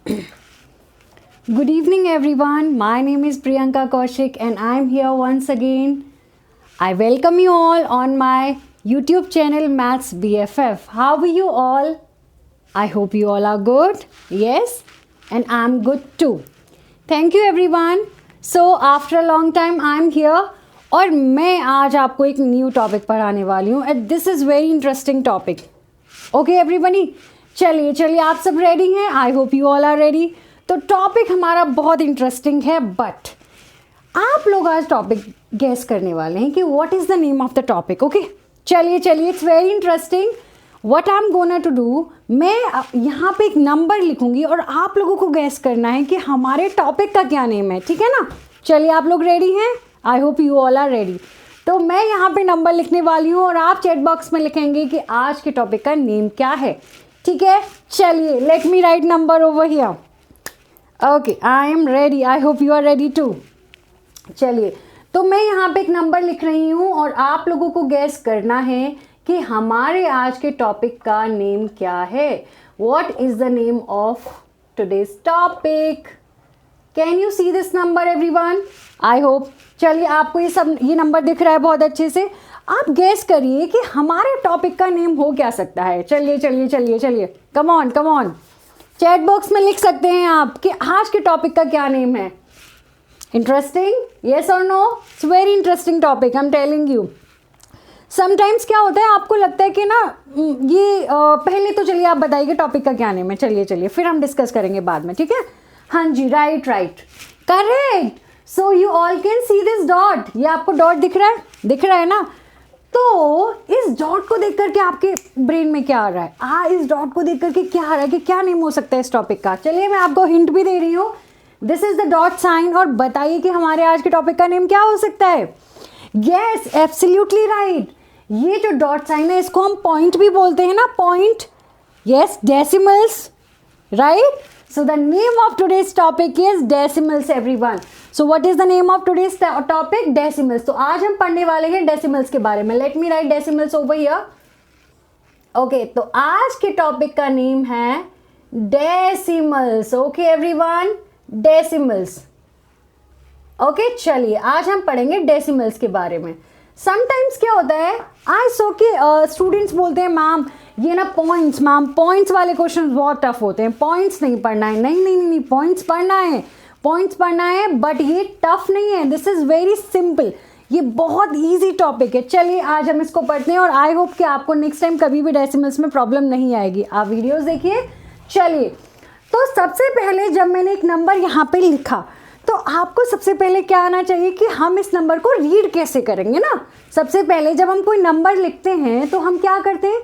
Good evening, everyone. My name is Priyanka Kaushik, and I'm here once again. I welcome you all on my YouTube channel Maths BFF. How are you all? I hope you all are good. Yes, and I'm good too. Thank you, everyone. So, after a long time, I'm here. और मैं आज आपको एक new topic पढ़ाने वाली हूँ and this is very interesting topic. Okay everybody, चलिए आप सब रेडी हैं? I hope you all are ready. तो टॉपिक हमारा बहुत इंटरेस्टिंग है, बट आप लोग आज टॉपिक गेस करने वाले हैं कि what is the name of the topic. Okay, चलिए it's very interesting. What I am gonna to do, मैं यहाँ पे एक नंबर लिखूंगी और आप लोगों को गेस करना है कि हमारे टॉपिक का क्या नेम है. ठीक है ना? चलिए, आप लोग रेडी हैं? I hope you all are ready. तो मैं यहाँ पे नंबर लिखने वाली हूँ और आप चैट बॉक्स में लिखेंगे कि आज के टॉपिक का नेम क्या है. ठीक है, चलिए let me write number over here. Okay, I am ready. I hope you are ready too. चलिए, तो मैं यहाँ पे एक नंबर लिख रही हूँ और आप लोगों को गैस करना है कि हमारे आज के टॉपिक का नेम क्या है. What is the name of today's topic? Can you see this number everyone? I hope. चलिए, आपको ये नंबर दिख रहा है बहुत अच्छे से. आप गैस करिए कि हमारे टॉपिक का नेम हो क्या सकता है. चलिए कम ऑन. चैट बॉक्स में लिख सकते हैं आप कि आज के टॉपिक का क्या नेम है. इंटरेस्टिंग? येस और no? It's very interesting topic, I am telling you. Sometimes क्या होता है, आपको लगता है कि ना ये पहले तो चलिए आप बताइए टॉपिक का क्या नेम है. चलिए फिर हम डिस्कस करेंगे बाद में. ठीक है? हाँ जी, right correct. So you all can see this dot. ये आपको डॉट दिख रहा है ना? तो इस डॉट को देख करके आपके ब्रेन में क्या आ रहा है? इस डॉट को देख करके क्या आ रहा है कि क्या नेम हो सकता है इस टॉपिक का. चलिए, मैं आपको हिंट भी दे रही हूँ. This is the dot sign. और बताइए कि हमारे आज के टॉपिक का नेम क्या हो सकता है. Yes, absolutely right. ये जो डॉट साइन है इसको हम पॉइंट भी बोलते हैं ना, point. Yes, decimals, right. So the name of today's topic is decimals, everyone. So what is the name of today's topic? Decimals. तो आज हम पढ़ने वाले हैं decimals के बारे में. Let me write decimals over here. Okay, तो आज के टॉपिक का नेम है decimals. Okay everyone, decimals. Okay, चलिए आज हम पढ़ेंगे decimals के बारे में. समटाइम्स क्या होता है, आज सो के स्टूडेंट्स बोलते हैं मैम ये ना पॉइंट्स, मैम पॉइंट्स वाले क्वेश्चन बहुत टफ होते हैं, पॉइंट्स नहीं पढ़ना है. नहीं, पॉइंट्स पढ़ना है बट ये टफ नहीं है. This is very simple. ये बहुत इजी टॉपिक है. चलिए आज हम इसको पढ़ते हैं और आई होप कि आपको नेक्स्ट टाइम कभी भी डेसिमल्स में प्रॉब्लम नहीं आएगी. आप वीडियोज़ देखिए. चलिए, तो सबसे पहले जब मैंने एक नंबर यहाँ पे लिखा तो आपको सबसे पहले क्या आना चाहिए कि हम इस नंबर को रीड कैसे करेंगे ना. सबसे पहले जब हम कोई नंबर लिखते हैं तो हम क्या करते हैं,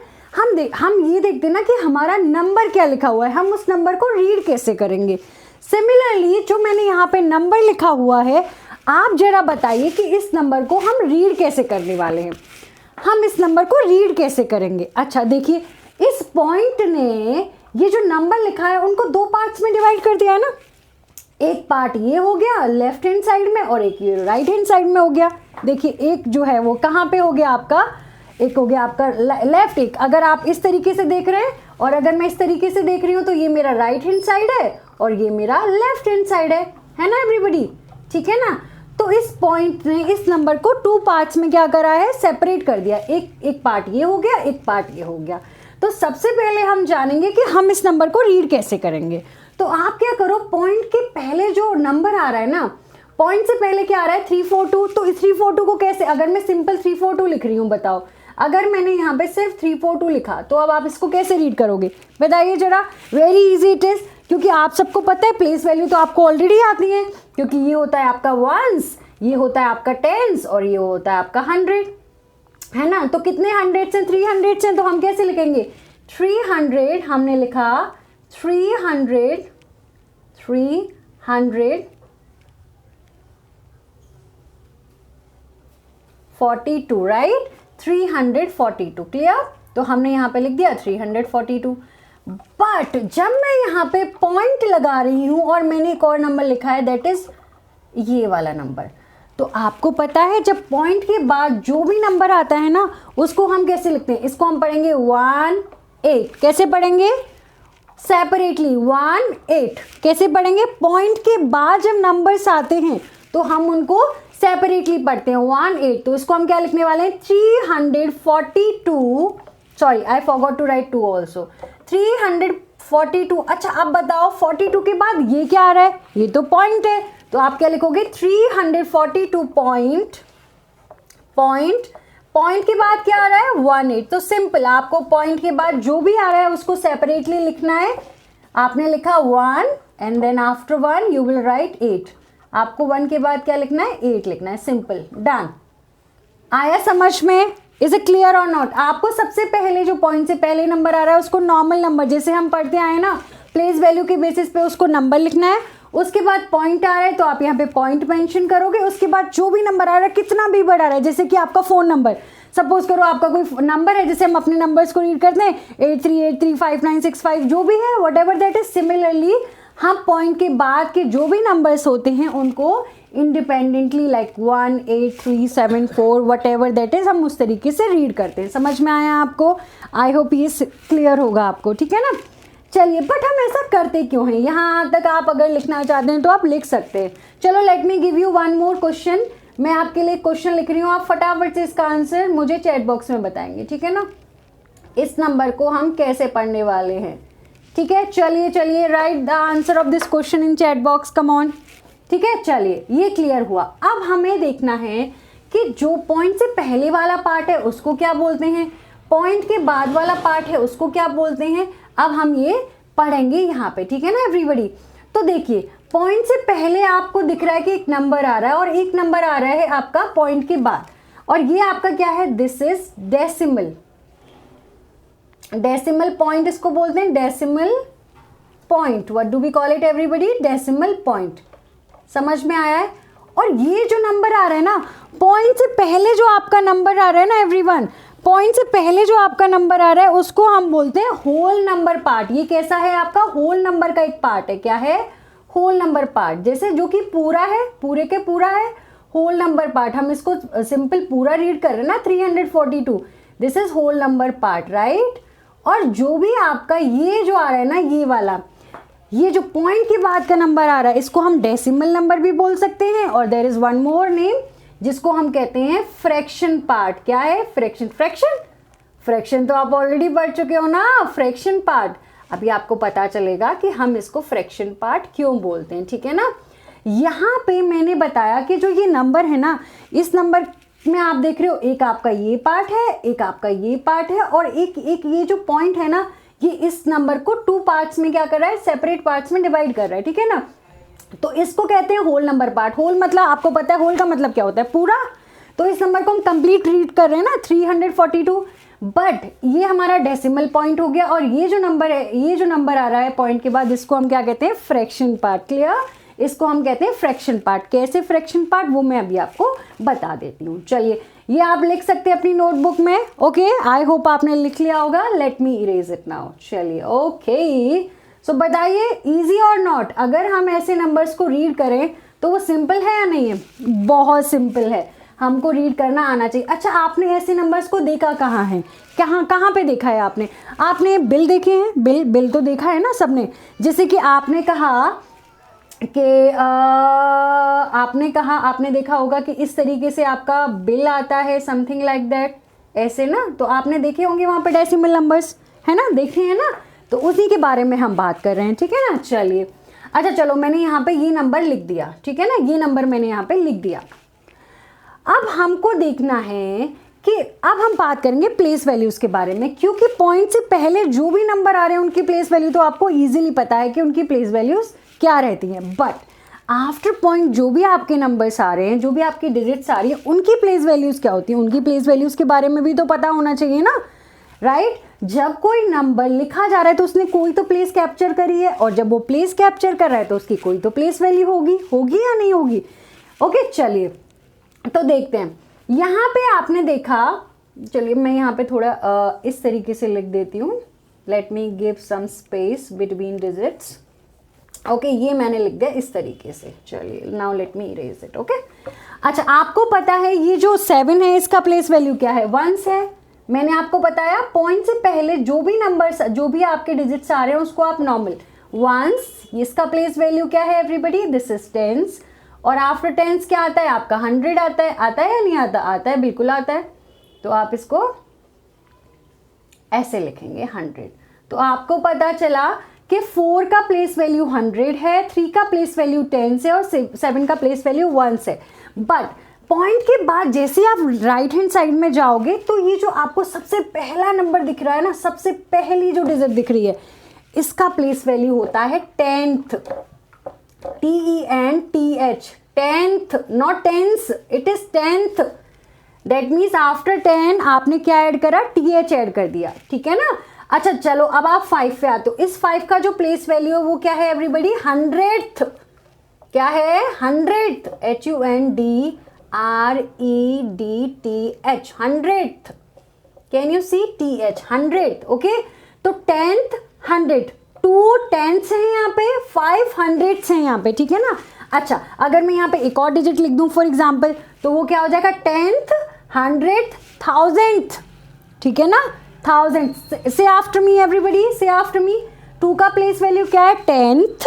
हम ये देखते हैं ना कि हमारा नंबर क्या लिखा हुआ है, हम उस नंबर को रीड कैसे करेंगे. सिमिलरली जो मैंने यहाँ पे नंबर लिखा हुआ है, आप जरा बताइए कि इस नंबर को हम रीड कैसे करने वाले हैं. हम इस नंबर को रीड कैसे करेंगे. अच्छा देखिए, इस पॉइंट ने ये जो नंबर लिखा है उनको दो पार्ट्स में डिवाइड कर दिया है ना. एक पार्ट ये हो गया लेफ्ट हैंड साइड में और एक ये राइट हैंड साइड में हो गया. देखिए, एक जो है वो कहाँ पे हो गया आपका, एक हो गया आपका लेफ्ट. एक अगर आप इस तरीके से देख रहे हैं और अगर मैं इस तरीके से देख रही हूँ तो ये मेरा राइट हैंड साइड है और ये मेरा लेफ्ट हैंड साइड है ना एवरीबडी. ठीक है ना? तो इस पॉइंट ने इस नंबर को टू पार्ट्स में क्या करा है, सेपरेट कर दिया. एक पार्ट ये हो गया, एक पार्ट ये हो गया. तो सबसे पहले हम जानेंगे कि हम इस नंबर को रीड कैसे करेंगे. तो आप क्या करो, पॉइंट के पहले जो नंबर आ रहा है ना, पॉइंट से पहले क्या आ रहा है 342. तो इस 342 को कैसे, अगर मैं सिंपल 342 लिख रही हूँ, बताओ अगर मैंने यहाँ पे सिर्फ 342 लिखा तो अब आप इसको कैसे रीड करोगे, बताइए जरा. वेरी इजी इट इज़, क्योंकि आप सबको पता है प्लेस वैल्यू तो आपको ऑलरेडी आती है, क्योंकि ये होता है आपका वंस, ये होता है आपका टेंस और ये होता है आपका 100, है ना. तो कितने 100 से 300 से, तो हम कैसे लिखेंगे 300. हमने लिखा 342, राइट. 342 क्लियर. तो हमने यहाँ पे लिख दिया 342. बट जब मैं यहाँ पे पॉइंट लगा रही हूँ और मैंने एक और नंबर लिखा है, दैट इज ये वाला नंबर. तो आपको पता है जब पॉइंट के बाद जो भी नंबर आता है ना उसको हम कैसे लिखते हैं, इसको हम पढ़ेंगे 18. कैसे पढ़ेंगे सेपरेटली 1 8 कैसे पढ़ेंगे, पॉइंट के बाद जब नंबर्स आते हैं तो हम उनको सेपरेटली पढ़ते हैं 1 8, तो इसको हम क्या लिखने वाले हैं 342, sorry I forgot to write 2 also, 342। अच्छा अब बताओ 42 के बाद ये क्या आ रहा है, ये तो पॉइंट है, तो आप क्या लिखोगे 342 पॉइंट के बाद क्या आ रहा है 1 8, तो सिंपल आपको पॉइंट के बाद जो भी आ रहा है उसको सेपरेटली लिखना है। आपने लिखा 1 and then after 1 you will write 8, आपको 1 के बाद क्या लिखना है 8 लिखना है, सिंपल डन। आया समझ में, इज इट क्लियर और नॉट। आपको सबसे पहले जो पॉइंट से पहले नंबर आ रहा है उसको नॉर्मल नंबर, जैसे हम पढ़ते आए ना प्लेस वैल्यू के बेसिस पे उसको नंबर लिखना है, उसके बाद पॉइंट आ रहा है तो आप यहाँ पे पॉइंट मेंशन करोगे, उसके बाद जो भी नंबर आ रहा है कितना भी बड़ा आ रहा है, जैसे कि आपका फ़ोन नंबर, सपोज करो आपका कोई नंबर है, जैसे हम अपने नंबर्स को रीड करते हैं 83835965 जो भी है what ever that is, similarly हम पॉइंट के बाद के जो भी नंबर्स होते हैं उनको independently like 1 8 3 7 4 what ever that is हम उस तरीके से रीड करते हैं। समझ में आया आपको, आई होप ये क्लियर होगा आपको, ठीक है ना। चलिए बट हम ऐसा करते क्यों हैं, यहाँ तक आप अगर लिखना चाहते हैं तो आप लिख सकते हैं। चलो late me give you one more question, मैं आपके लिए क्वेश्चन लिख रही हूँ, आप फटाफट से इसका आंसर मुझे चैट बॉक्स में बताएंगे, ठीक है ना। इस नंबर को हम कैसे पढ़ने वाले हैं, ठीक है। चलिए right the answer of this question in chat box, come on, ठीक है। चलिए ये क्लियर हुआ। अब हमें देखना है कि जो पॉइंट से पहले वाला पार्ट है उसको क्या बोलते हैं, पॉइंट के बाद वाला पार्ट है उसको क्या बोलते हैं। अब हम ये पढ़ेंगे यहाँ पे, ठीक है ना एवरीबडी। तो देखिए पॉइंट से पहले आपको दिख रहा है कि एक नंबर आ रहा है और एक नंबर आ रहा है आपका पॉइंट के बाद, और ये आपका क्या है, this is decimal, decimal point इसको बोलते हैं, decimal point, what do we call it everybody, decimal point. समझ में आया है। और ये जो नंबर आ रहा है ना, पॉइंट से पहले जो आपका नंबर आ रहा है ना एवरीवन, पॉइंट से पहले जो आपका नंबर आ रहा है उसको हम बोलते हैं होल नंबर पार्ट। ये कैसा है, आपका होल नंबर का एक पार्ट है, क्या है, होल नंबर पार्ट, जैसे जो कि पूरा है, पूरे के पूरा है, होल नंबर पार्ट। हम इसको सिंपल पूरा रीड कर रहे हैं ना 342, this is whole number part, right. और जो भी आपका ये जो आ रहा है ना, ये वाला, ये जो पॉइंट के बाद का नंबर आ रहा है इसको हम डेसिमल नंबर भी बोल सकते हैं, और there is one more name जिसको हम कहते हैं फ्रैक्शन पार्ट। क्या है, फ्रैक्शन, फ्रैक्शन तो आप ऑलरेडी पढ़ चुके हो ना, फ्रैक्शन पार्ट। अभी आपको पता चलेगा कि हम इसको फ्रैक्शन पार्ट क्यों बोलते हैं, ठीक है ना। यहाँ पे मैंने बताया कि जो ये नंबर है ना, इस नंबर में आप देख रहे हो एक आपका ये पार्ट है, एक आपका ये पार्ट है, और एक ये जो पॉइंट है ना, ये इस नंबर को 2 पार्ट्स में क्या कर रहा है, सेपरेट पार्ट्स में डिवाइड कर रहा है, ठीक है ना। तो इसको कहते हैं होल नंबर पार्ट। होल मतलब आपको पता है होल का मतलब क्या होता है, पूरा। तो इस नंबर को हम कंप्लीट रीड कर रहे हैं ना 342, बट ये हमारा डेसिमल पॉइंट हो गया, और ये जो नंबर है, ये जो नंबर आ रहा है पॉइंट के बाद, इसको हम क्या कहते हैं, फ्रैक्शन पार्ट। क्लियर, इसको हम कहते हैं फ्रैक्शन पार्ट। कैसे फ्रैक्शन पार्ट, वो मैं अभी आपको बता देती हूँ। चलिए ये आप लिख सकते हैं अपनी नोटबुक में, ओके। आई होप आपने लिख लिया होगा, late me erase it now. चलिए ओके, सो बताइए इजी और नॉट, अगर हम ऐसे नंबर्स को रीड करें तो वो सिंपल है या नहीं है, बहुत सिंपल है, हमको रीड करना आना चाहिए। अच्छा आपने ऐसे नंबर्स को देखा कहाँ है, कहाँ पे देखा है आपने बिल देखे हैं, बिल तो देखा है ना सबने। जैसे कि आपने कहा कि आपने देखा होगा कि इस तरीके से आपका बिल आता है, समथिंग लाइक दैट, ऐसे ना, तो आपने देखे होंगे वहाँ पे डेसिमल नंबर्स, है ना, देखे हैं ना, तो उसी के बारे में हम बात कर रहे हैं, ठीक है ना। चलिए अच्छा चलो, मैंने यहाँ पे ये नंबर लिख दिया, ठीक है ना, ये नंबर मैंने यहाँ पे लिख दिया। अब हमको देखना है कि अब हम बात करेंगे प्लेस वैल्यूज़ के बारे में, क्योंकि पॉइंट से पहले जो भी नंबर आ रहे हैं उनकी प्लेस वैल्यू तो आपको ईजिली पता है कि उनकी प्लेस वैल्यूज़ क्या रहती हैं, बट आफ्टर पॉइंट जो भी आपके नंबर्स आ रहे हैं, जो भी आपकी डिजिट्स आ रही है, उनकी प्लेस वैल्यूज़ क्या होती हैं, उनकी प्लेस वैल्यूज़ के बारे में भी तो पता होना चाहिए ना, राइट। जब कोई नंबर लिखा जा रहा है तो उसने कोई तो प्लेस कैप्चर करी है, और जब वो प्लेस कैप्चर कर रहा है तो उसकी कोई तो प्लेस वैल्यू होगी या नहीं होगी। ओके चलिए तो देखते हैं, यहाँ पे आपने देखा, चलिए मैं यहाँ पे थोड़ा इस तरीके से लिख देती हूँ, let me give some space between digits. Okay ये मैंने लिख दिया इस तरीके से। चलिए now let me erase it. Okay अच्छा आपको पता है ये जो 7 है इसका प्लेस वैल्यू क्या है, 1 है, मैंने आपको बताया पॉइंट से पहले जो भी नंबर्स, जो भी आपके डिजिट्स आ रहे हैं उसको आप नॉर्मल वंस, इसका प्लेस वैल्यू क्या है एवरीबडी, दिस इज टेंस। और आफ्टर टेंस क्या आता है आपका 100 आता है। आता है या नहीं आता? आता है, बिल्कुल आता है। तो आप इसको ऐसे लिखेंगे 100। तो आपको पता चला कि 4 का प्लेस वैल्यू 100 है, 3 का प्लेस वैल्यू 10 है और 7 का प्लेस वैल्यू 1 है। बट पॉइंट के बाद जैसे आप राइट हैंड साइड में जाओगे तो ये जो आपको सबसे पहला नंबर दिख रहा है ना, सबसे पहली जो डिजिट दिख रही है, इसका प्लेस वैल्यू होता है 10th, TENTH, 10th, not tense, it is 10th। That means after 10 आपने क्या ऐड करा, TH ऐड कर दिया, ठीक है ना। अच्छा चलो अब आप 5 पे आते हो। इस 5 का जो प्लेस वैल्यू है वो क्या है एवरीबडी, 100th। क्या है? 100th, HUNDREDTH, 100th। Can you see TH, 100th, okay. तो 10th 100, 2 10ths हैं यहाँ पे, 5 100ths हैं यहाँ पे, ठीक है ना। अच्छा अगर मैं यहाँ पे एक और डिजिट लिख दूँ फॉर एग्जाम्पल, तो वो क्या हो जाएगा 10th 100th 1000th, ठीक है ना, 1000। से आफ्टर मी एवरीबडी, से आफ्टर मी। 2 का प्लेस वैल्यू क्या है 10th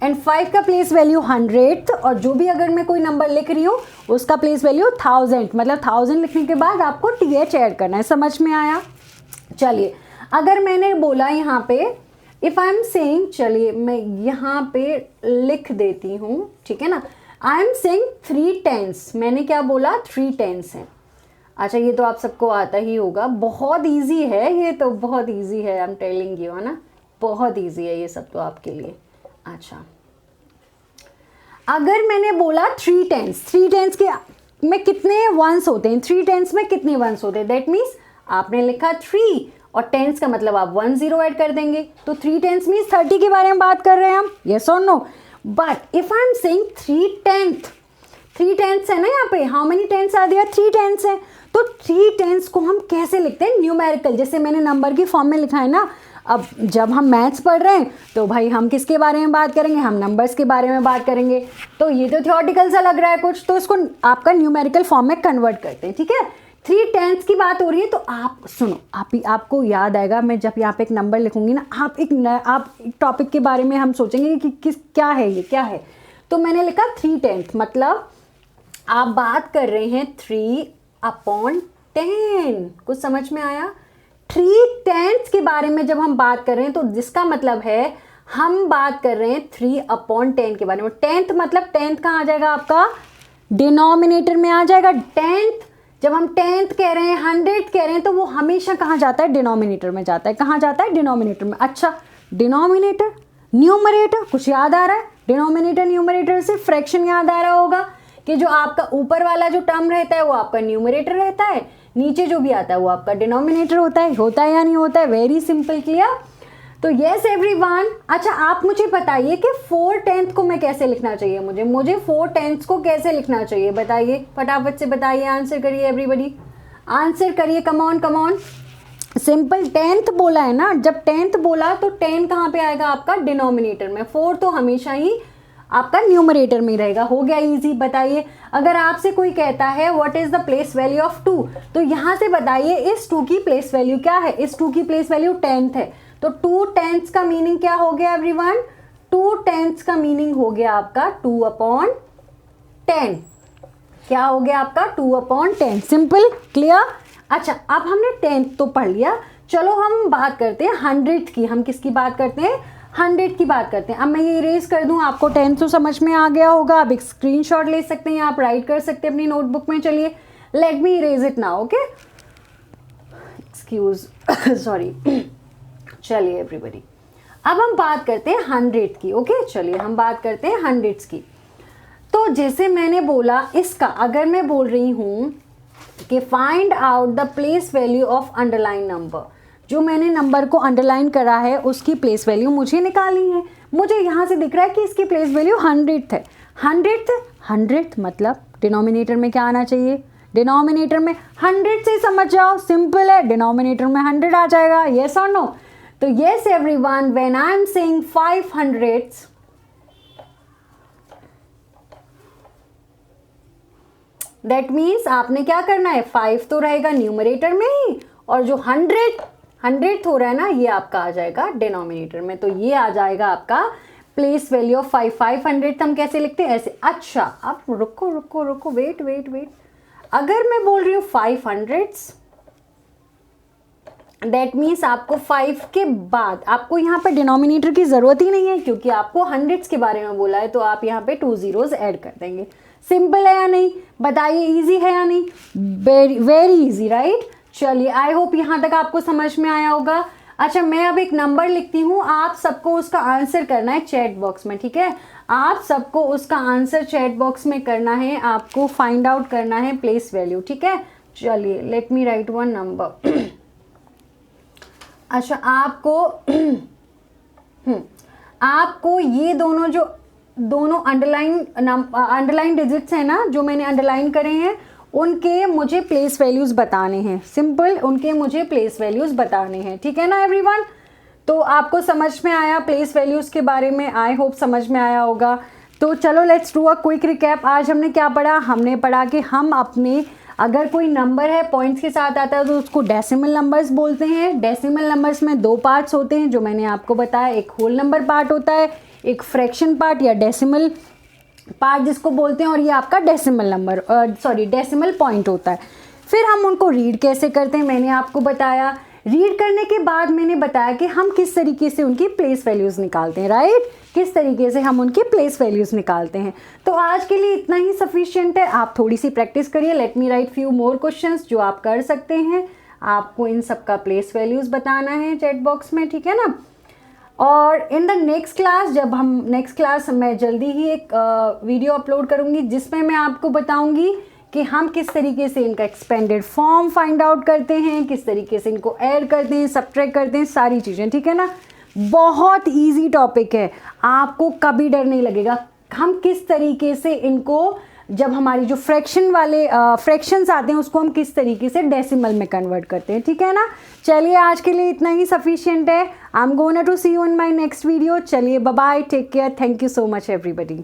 एंड 5 का प्लेस वैल्यू 100th, और जो भी अगर मैं कोई नंबर लिख रही हूँ उसका प्लेस वैल्यू 1000, मतलब 1000 लिखने के बाद आपको TH ऐड करना है। समझ में आया? चलिए अगर मैंने बोला यहाँ पे इफ आई एम सेइंग, चलिए मैं यहाँ पे लिख देती हूँ, ठीक है ना। आई एम सेइंग 3 10s, मैंने क्या बोला 3 10s हैं। अच्छा ये तो आप सबको आता ही होगा, बहुत इजी है ये तो, बहुत इजी है, आई एम टेलिंग यू, है ना, बहुत इजी है ये सब तो आपके लिए। अच्छा अगर मैंने बोला 3 10s, 3 10s के में कितने वंस होते हैं, 3 10s में कितने वंस होते हैं, दैट मीन्स आपने लिखा 3 और 10s का मतलब आप 1 0 ऐड कर देंगे, तो 3 10s मीन्स 30 के बारे में बात कर रहे हैं हम, यस और no. But if I am saying 3 10th, 3 10ths है ना यहाँ पे, हाउ मेनी 10s आ दिया, 3 10s है। तो 3 10s को हम कैसे लिखते हैं, न्यूमेरिकल, जैसे मैंने नंबर की फॉर्म में लिखा है ना। अब जब हम मैथ्स पढ़ रहे हैं तो भाई हम किसके बारे में बात करेंगे, हम नंबर्स के बारे में बात करेंगे। तो ये तो थियोरटिकल सा लग रहा है कुछ, तो इसको आपका न्यूमेरिकल फॉर्म में कन्वर्ट करते हैं, ठीक है। 3 10s की बात हो रही है, तो आप सुनो, आपको याद आएगा, मैं जब यहाँ पे एक नंबर लिखूंगी ना, आप एक टॉपिक के बारे में हम सोचेंगे कि क्या है ये, क्या है। तो मैंने लिखा 3 10th, मतलब आप बात कर रहे हैं 3/10, कुछ समझ में आया। 3 10ths के बारे में जब हम बात कर रहे हैं तो जिसका मतलब है हम बात कर रहे हैं 3/10 के बारे में। 10th मतलब 10th कहाँ आ जाएगा आपका, डिनोमिनेटर में आ जाएगा। 10th जब हम 10th कह रहे हैं, 100th कह रहे हैं, तो वो हमेशा कहाँ जाता है, डिनोमिनेटर में जाता है। कहाँ जाता है, डिनोमिनेटर में। अच्छा डिनोमिनेटर न्यूमरेटर कुछ याद आ रहा है, डिनोमिनेटर न्यूमरेटर से फ्रैक्शन याद आ रहा होगा कि जो आपका ऊपर वाला जो टर्म रहता है वो आपका न्यूमरेटर रहता है, नीचे जो भी आता है वो आपका डिनोमिनेटर होता है या नहीं होता है, वेरी सिंपल, क्लियर। तो यस एवरीवन। अच्छा आप मुझे बताइए कि 4 10th को मैं कैसे लिखना चाहिए, मुझे 4 10th को कैसे लिखना चाहिए, बताइए फटाफट से बताइए, आंसर करिए एवरीबडी, आंसर करिए, कम ऑन। सिंपल 10th बोला है ना, जब 10th बोला तो 10 कहाँ पे आएगा आपका, डिनोमिनेटर में। 4 तो हमेशा ही आपका न्यूमरेटर में रहेगा। हो गया इजी। बताइए अगर आपसे कोई कहता है what is the place value of 2, तो यहाँ से बताइए इस 2 की प्लेस वैल्यू क्या है। इस 2 की प्लेस वैल्यू 10th है, तो 2 10ths का मीनिंग क्या हो गया एवरीवन, 2 10ths का मीनिंग हो गया आपका 2/10। क्या हो गया आपका 2/10, सिंपल, क्लियर। अच्छा अब हमने 10th तो पढ़ लिया, चलो हम बात करते हैं 100th की। हम किसकी बात करते हैं, 100 की बात करते हैं। अब मैं ये इरेज कर दूं, आपको 10th तो समझ में आ गया होगा। आप एक स्क्रीनशॉट ले सकते हैं, आप राइट कर सकते हैं अपनी नोटबुक में। चलिए let me erase it now, okay, excuse sorry. चलिए एवरीबडी अब हम बात करते हैं 100th की, ओके। चलिए हम बात करते हैं 100th की। तो जैसे मैंने बोला, इसका अगर मैं बोल रही हूँ कि find out the place value of underline number, जो मैंने नंबर को अंडरलाइन करा है उसकी प्लेस वैल्यू मुझे निकालनी है। मुझे यहाँ से दिख रहा है कि इसकी प्लेस वैल्यू 100th है। 100th मतलब डिनोमिनेटर में क्या आना चाहिए, डिनोमिनेटर में 100 से समझ जाओ, सिंपल है, डिनोमिनेटर में 100 आ जाएगा, येस और नो। तो yes everyone, when I am saying 500ths, that means आपने क्या करना है, 5 तो रहेगा न्यूमरेटर में ही, और जो 100 हो रहा है ना, ये आपका आ जाएगा डिनोमिनेटर में। तो ये आ जाएगा आपका प्लेस वैल्यू ऑफ 5। 500 हम कैसे लिखते हैं, ऐसे। अच्छा अब रुको, वेट। अगर मैं बोल रही हूँ 500, दैट मीन्स आपको 5 के बाद आपको यहाँ पे डिनोमिनेटर की ज़रूरत ही नहीं है, क्योंकि आपको हंड्रेड्स के बारे में बोला है, तो आप यहाँ पे 2 zeros ऐड कर देंगे। सिंपल है या नहीं, बताइए, इजी है या नहीं? Very easy, right. चलिए, आई होप यहाँ तक आपको समझ में आया होगा। अच्छा, मैं अब एक नंबर लिखती हूँ, आप सबको उसका आंसर करना है चैट बॉक्स में, ठीक है? आप सबको उसका आंसर चैट बॉक्स में करना है, आपको फाइंड आउट करना है प्लेस वैल्यू, ठीक है? चलिए, let me right one number. अच्छा, आपको ये दोनों अंडरलाइन डिजिट्स हैं ना, जो मैंने अंडरलाइन करे हैं, उनके मुझे प्लेस वैल्यूज़ बताने हैं। सिंपल, उनके मुझे प्लेस वैल्यूज़ बताने हैं, ठीक है ना एवरीवन? तो आपको समझ में आया प्लेस वैल्यूज़ के बारे में? आई होप समझ में आया होगा। तो चलो let's do a quick recap. आज हमने क्या पढ़ा? हमने पढ़ा कि हम अपने, अगर कोई नंबर है पॉइंट्स के साथ आता है तो उसको डेसिमल नंबर्स बोलते हैं। डेसिमल नंबर्स में 2 पार्ट्स होते हैं, जो मैंने आपको बताया। एक होल नंबर पार्ट होता है, एक फ्रैक्शन पार्ट या डेसिमल पार्ट जिसको बोलते हैं, और ये आपका डेसिमल नंबर डेसिमल पॉइंट होता है। फिर हम उनको रीड कैसे करते हैं, मैंने आपको बताया। रीड करने के बाद मैंने बताया कि हम किस तरीके से उनकी प्लेस वैल्यूज़ निकालते हैं, राइट? किस तरीके से हम उनकी प्लेस वैल्यूज़ निकालते हैं। तो आज के लिए इतना ही सफिशिएंट है। आप थोड़ी सी प्रैक्टिस करिए। Late me right few more questions जो आप कर सकते हैं। आपको इन सब का प्लेस वैल्यूज़ बताना है चैट बॉक्स में, ठीक है ना? और इन द नेक्स्ट क्लास मैं जल्दी ही एक वीडियो अपलोड करूँगी, जिसमें मैं आपको बताऊँगी कि हम किस तरीके से इनका एक्सपेंडेड फॉर्म फाइंड आउट करते हैं, किस तरीके से इनको ऐड करते हैं, सब्ट्रैक्ट करते हैं, सारी चीज़ें, ठीक है ना? बहुत इजी टॉपिक है, आपको कभी डर नहीं लगेगा। हम किस तरीके से इनको, जब हमारी जो फ्रैक्शंस आते हैं, उसको हम किस तरीके से डेसिमल में कन्वर्ट करते हैं, ठीक है ना? चलिए, आज के लिए इतना ही सफिशिएंट है। I am gonna to see you in my next video. चलिए, bye bye, take care, thank you so much everybody.